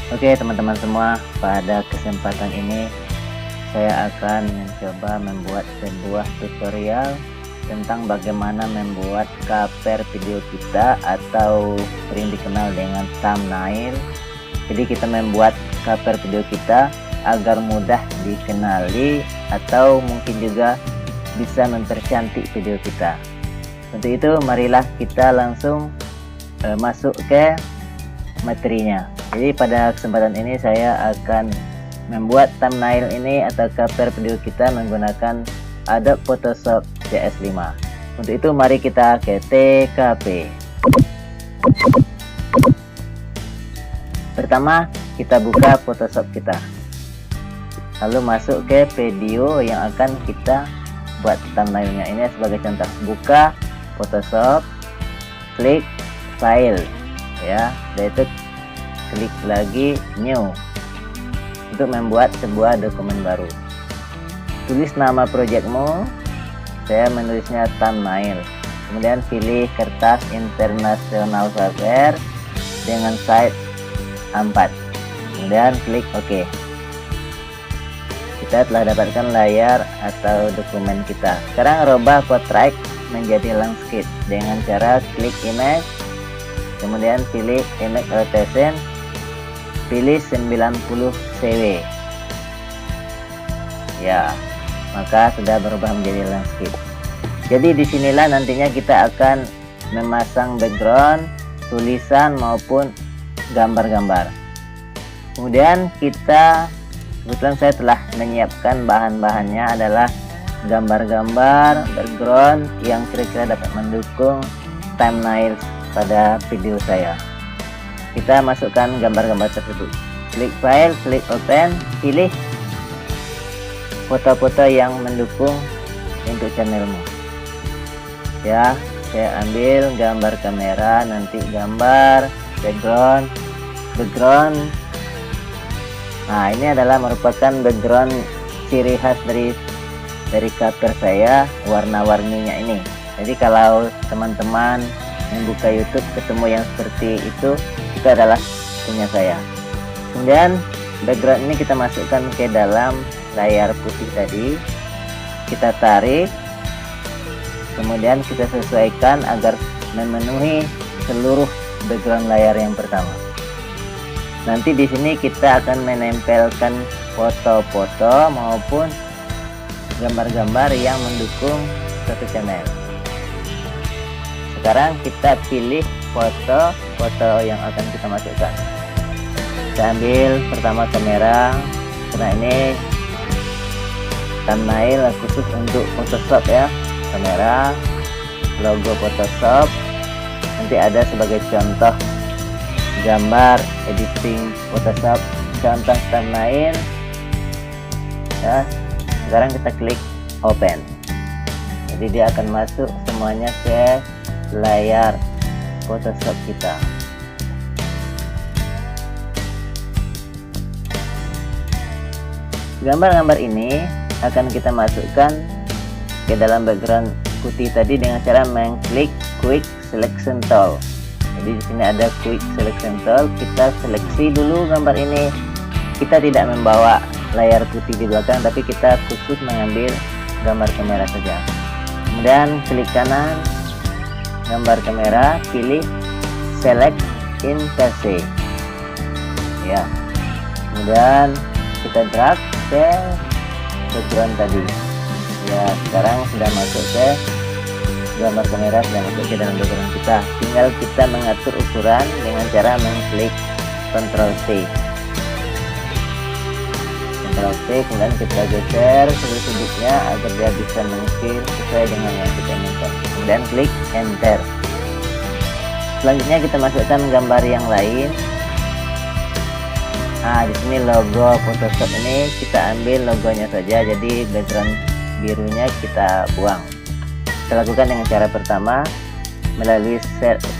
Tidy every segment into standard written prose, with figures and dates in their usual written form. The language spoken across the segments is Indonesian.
Oke teman-teman semua, pada kesempatan ini saya akan mencoba membuat sebuah tutorial tentang bagaimana membuat cover video kita atau sering dikenal dengan thumbnail. Jadi kita membuat cover video kita agar mudah dikenali atau mungkin juga bisa mempercantik video kita. Untuk itu marilah kita langsung masuk ke materinya. Jadi pada kesempatan ini saya akan membuat thumbnail ini atau cover video kita menggunakan Adobe Photoshop CS5. Untuk itu mari kita ke TKP. Pertama kita buka Photoshop kita, lalu masuk ke video yang akan kita buat thumbnailnya. Ini sebagai contoh, buka Photoshop, klik file ya, yaitu klik lagi new untuk membuat sebuah dokumen baru. Tulis nama projectmu, saya menulisnya thumbnail, kemudian pilih kertas international paper dengan size A4, kemudian klik OK. Kita telah dapatkan layar atau dokumen kita. Sekarang rubah portrait menjadi landscape dengan cara klik image, kemudian pilih image rotation, pilih 90 cw ya, maka sudah berubah menjadi landscape. Jadi disinilah nantinya kita akan memasang background, tulisan maupun gambar-gambar. Kemudian kebetulan saya telah menyiapkan bahan-bahannya adalah gambar-gambar background yang kira-kira dapat mendukung thumbnail pada video saya. Kita masukkan gambar-gambar tersebut, klik file, klik open, pilih foto-foto yang mendukung untuk channelmu ya. Saya ambil gambar kamera, nanti gambar background. Nah, ini adalah merupakan background ciri khas dari cover saya, warna-warninya ini. Jadi kalau teman-teman membuka YouTube ketemu yang seperti itu adalah punya saya. Kemudian background ini kita masukkan ke dalam layar putih tadi, kita tarik, kemudian kita sesuaikan agar memenuhi seluruh background layar yang pertama. Nanti di sini kita akan menempelkan foto-foto maupun gambar-gambar yang mendukung satu channel. Sekarang kita pilih foto yang akan kita masukkan. Kita ambil pertama kamera, karena ini thumbnail khusus untuk Photoshop ya. Kamera, logo Photoshop, nanti ada sebagai contoh gambar editing Photoshop, contoh thumbnail ya. Sekarang kita klik open, jadi dia akan masuk semuanya ke layar Photoshop kita. Gambar-gambar ini akan kita masukkan ke dalam background putih tadi dengan cara mengklik quick selection tool. Jadi di sini ada quick selection tool, kita seleksi dulu gambar ini. Kita tidak membawa layar putih di belakang, tapi kita khusus mengambil gambar kamera saja. Kemudian klik kanan gambar kamera, pilih select in PC ya, kemudian kita drag ke background tadi ya. Sekarang sudah masuk ke gambar kamera, sudah masuk ke dalam background kita. Tinggal kita mengatur ukuran dengan cara mengklik Ctrl C, kemudian kita geser sudut-sudutnya agar dia bisa mengukir sesuai dengan yang kita inginkan. Kemudian klik enter. Selanjutnya kita masukkan gambar yang lain. Nah, di sini logo Photoshop ini kita ambil logonya saja, jadi background birunya kita buang. Kita lakukan dengan cara pertama melalui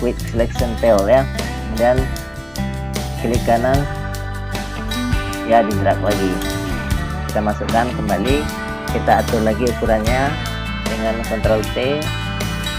quick selection tool ya, kemudian klik kanan ya, di drag lagi. Kita masukkan kembali, kita atur lagi ukurannya dengan Ctrl T,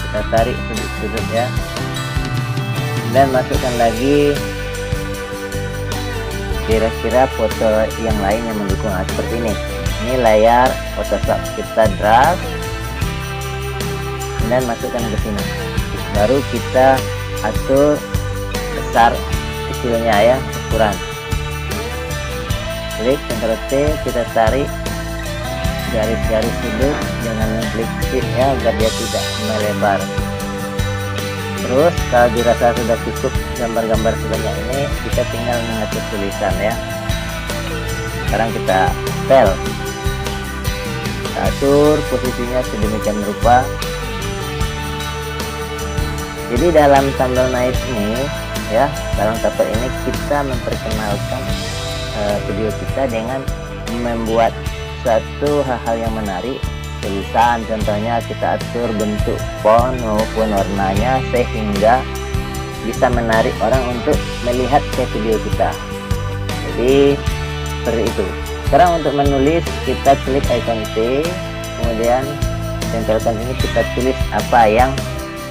kita tarik sudut-sudutnya dan masukkan lagi kira-kira foto yang lain yang mendukung. Nah, seperti ini layar Photoshop, kita drag dan masukkan ke sini, baru kita atur besar kecilnya ya, ukuran. Klik Ctrl T, kita tarik garis-garis sudut dengan klik shift ya, agar dia tidak melebar. Terus kalau dirasa sudah cukup gambar-gambar sebanyak ini, kita tinggal mengatur tulisan ya. Sekarang kita setel, kita atur posisinya sedemikian rupa. Jadi dalam thumbnail ini ya, dalam tabel ini kita memperkenalkan video kita dengan membuat satu hal-hal yang menarik, tulisan. Contohnya kita atur bentuk font maupun warnanya sehingga bisa menarik orang untuk melihat ke video kita. Jadi seperti itu. Sekarang untuk menulis, kita klik icon T, kemudian tempelkan ini, kita tulis apa yang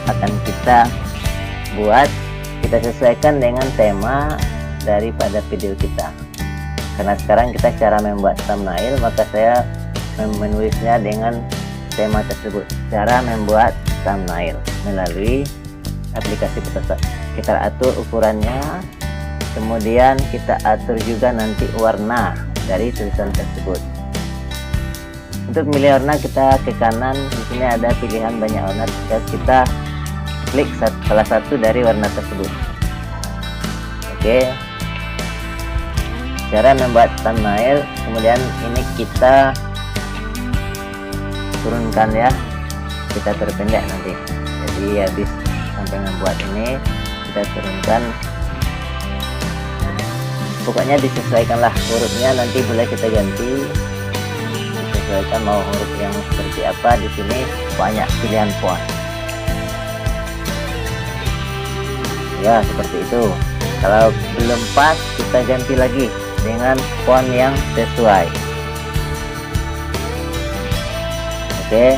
akan kita buat. Kita sesuaikan dengan tema daripada video kita. Karena sekarang kita cara membuat thumbnail, maka saya menulisnya dengan tema tersebut. Cara membuat thumbnail melalui aplikasi Photoshop. Kita atur ukurannya, kemudian kita atur juga nanti warna dari tulisan tersebut. Untuk memilih warna, kita ke kanan, di sini ada pilihan banyak warna. Kita klik salah satu dari warna tersebut. Oke, cara membuat thumbnail. Kemudian ini kita turunkan ya, kita terpendek nanti. Jadi habis sampai membuat ini, kita turunkan. Pokoknya disesuaikanlah hurufnya, nanti boleh kita ganti, disesuaikan mau huruf yang seperti apa. Di sini banyak pilihan font ya, seperti itu. Kalau belum pas, kita ganti lagi dengan font yang sesuai. Oke,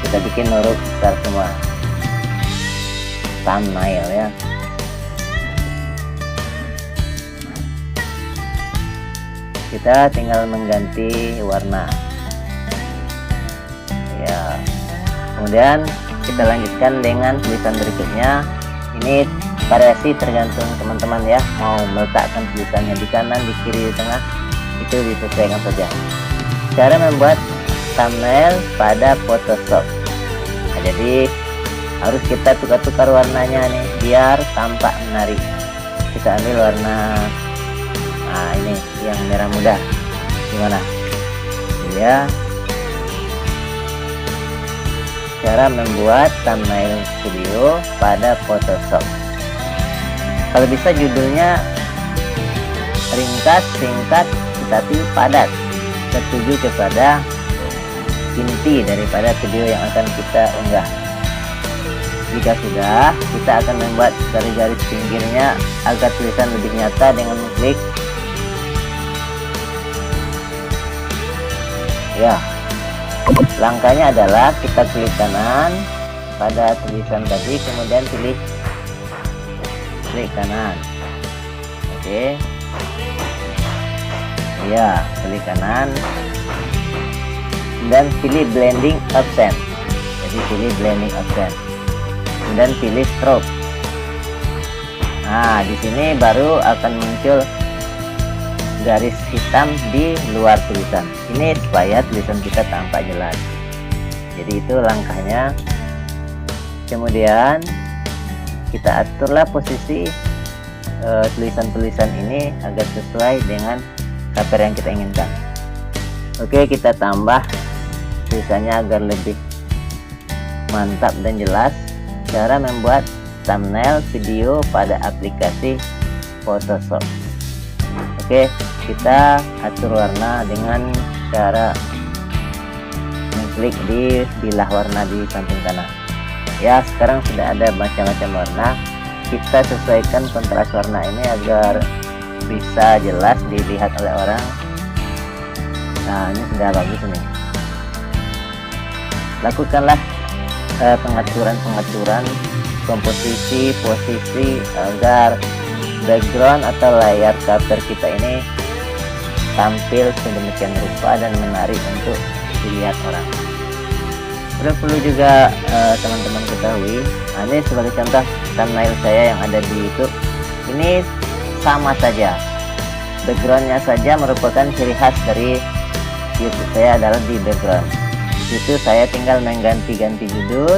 kita bikin huruf besar semua, thumbnail ya. Kita tinggal mengganti warna ya. Kemudian kita lanjutkan dengan tulisan berikutnya. Ini variasi tergantung teman-teman ya, mau meletakkan tulisannya di kanan, di kiri, di tengah, itu disesuaikan saja. Cara membuat thumbnail pada Photoshop. Nah, jadi harus kita tukar-tukar warnanya nih biar tampak menarik. Kita ambil warna, nah ini yang merah muda, gimana ya. Cara membuat thumbnail video pada Photoshop. Kalau bisa judulnya ringkas, singkat, tetapi padat, tertuju kepada inti daripada video yang akan kita unggah. Jika sudah, kita akan membuat garis-garis pinggirnya agar tulisan lebih nyata dengan mengklik ya. Langkahnya adalah kita klik kanan pada tulisan tadi, kemudian pilih klik kanan. Oke ya, klik kanan dan pilih blending option. Jadi pilih blending option, kemudian pilih crop. Nah, di sini baru akan muncul garis hitam di luar tulisan. Ini supaya tulisan kita tampak jelas. Jadi itu langkahnya. Kemudian kita aturlah posisi tulisan-tulisan ini agar sesuai dengan cover yang kita inginkan. Oke, kita tambah tulisannya agar lebih mantap dan jelas. Cara membuat thumbnail video pada aplikasi Photoshop. Oke, kita atur warna dengan cara mengklik di bilah warna di samping kanan. Ya, sekarang sudah ada macam-macam warna. Kita sesuaikan kontras warna ini agar bisa jelas dilihat oleh orang. Nah, ini sudah bagus ini. Lakukanlah pengaturan komposisi, posisi agar background atau layar cover kita ini tampil sedemikian rupa dan menarik untuk dilihat orang. Perlu juga teman-teman ketahui, ini sebagai contoh thumbnail saya yang ada di YouTube, ini sama saja, backgroundnya saja merupakan ciri khas dari YouTube saya adalah di background. Di situ saya tinggal mengganti-ganti judul,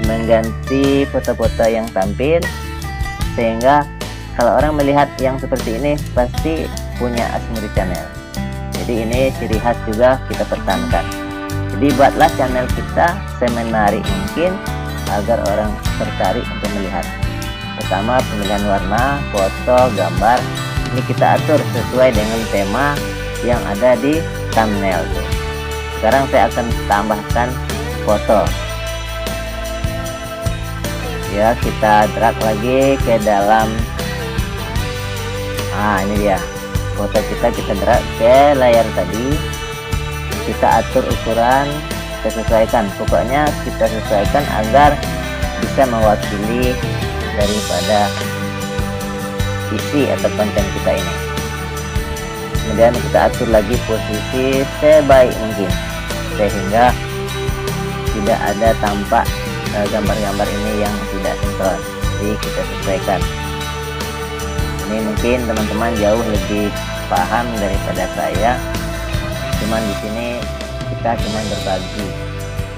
mengganti foto-foto yang tampil, sehingga kalau orang melihat yang seperti ini pasti punya Asmuri Channel. Jadi ini ciri khas juga kita pertahankan. Jadi buatlah channel kita semenarik mungkin agar orang tertarik untuk melihat. Pertama, pemilihan warna, foto, gambar, ini kita atur sesuai dengan tema yang ada di thumbnail. Sekarang saya akan tambahkan foto. Ya, kita drag lagi ke dalam. Ini dia foto kita drag ke layar tadi. Kita atur ukuran, kita sesuaikan. Pokoknya kita sesuaikan agar bisa mewakili daripada isi atau konten kita ini. Kemudian kita atur lagi posisi sebaik mungkin sehingga tidak ada tampak gambar-gambar ini yang tidak sinkron. Jadi kita sesuaikan. Ini mungkin teman-teman jauh lebih paham daripada saya. Cuman di sini kita cuman berbagi.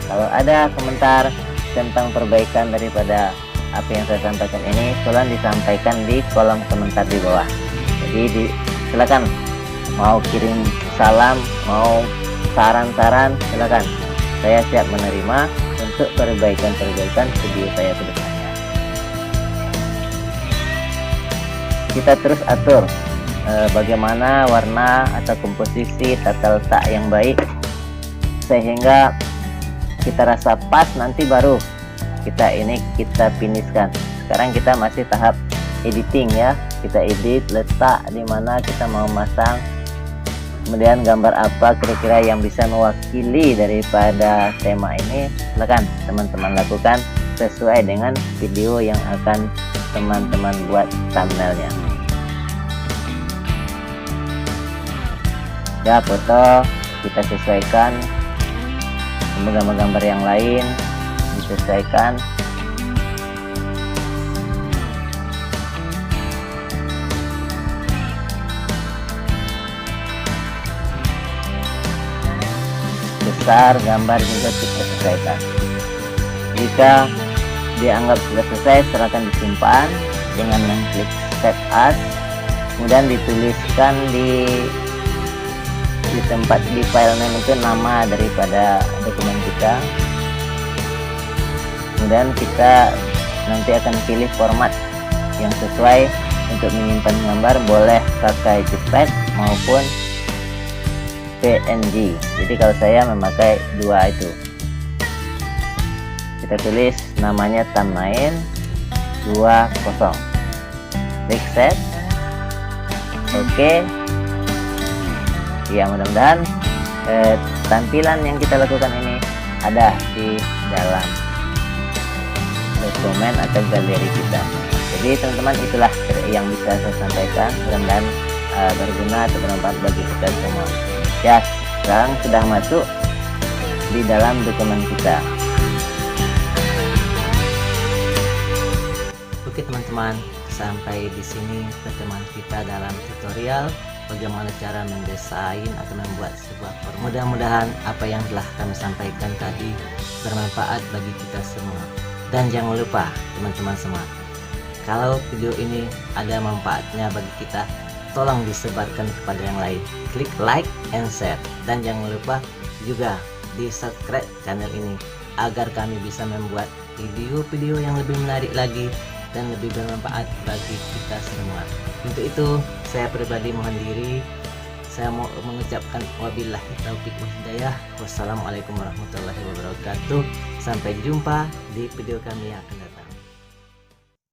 Kalau ada komentar tentang perbaikan daripada apa yang saya sampaikan ini, tolong disampaikan di kolom komentar di bawah. Jadi silakan mau kirim salam, mau saran-saran, silakan. Saya siap menerima untuk perbaikan video saya ke depannya. Kita terus atur bagaimana warna atau komposisi tata letak yang baik sehingga kita rasa pas, nanti baru kita finishkan. Sekarang kita masih tahap editing ya, kita edit letak di mana kita mau masang, kemudian gambar apa kira-kira yang bisa mewakili daripada tema ini. Silakan teman-teman lakukan sesuai dengan video yang akan teman-teman buat thumbnailnya. Ya, foto kita sesuaikan, gambar-gambar yang lain disesuaikan. Besar gambar juga kita sesuaikan. Jika dianggap sudah selesai, silakan disimpan dengan mengklik save as, kemudian dituliskan di tempat di file name itu nama daripada dokumen kita. Kemudian kita nanti akan pilih format yang sesuai untuk menyimpan gambar, boleh pakai JPEG maupun PNG. Jadi kalau saya memakai dua itu. Kita tulis namanya thumbnail 20. Klik save. Oke. Ya, mudah-mudahan tampilan yang kita lakukan ini ada di dalam dokumen atau galeri kita. Jadi teman-teman, itulah yang bisa saya sampaikan, mudah-mudahan berguna atau bermanfaat bagi kita semua. Ya, sekarang sudah masuk di dalam dokumen kita. Oke teman-teman, sampai di sini pertemuan kita dalam tutorial bagaimana cara mendesain atau membuat sebuah form. Mudah-mudahan apa yang telah kami sampaikan tadi bermanfaat bagi kita semua. Dan jangan lupa teman-teman semua, kalau video ini ada manfaatnya bagi kita, tolong disebarkan kepada yang lain. Klik like and share. Dan jangan lupa juga di subscribe channel ini agar kami bisa membuat video-video yang lebih menarik lagi dan lebih bermanfaat bagi kita semua. Untuk itu saya pribadi mohon diri, saya mau mengucapkan wabillahi taufiq wal hidayah. Wassalamualaikum warahmatullahi wabarakatuh. Sampai jumpa di video kami yang akan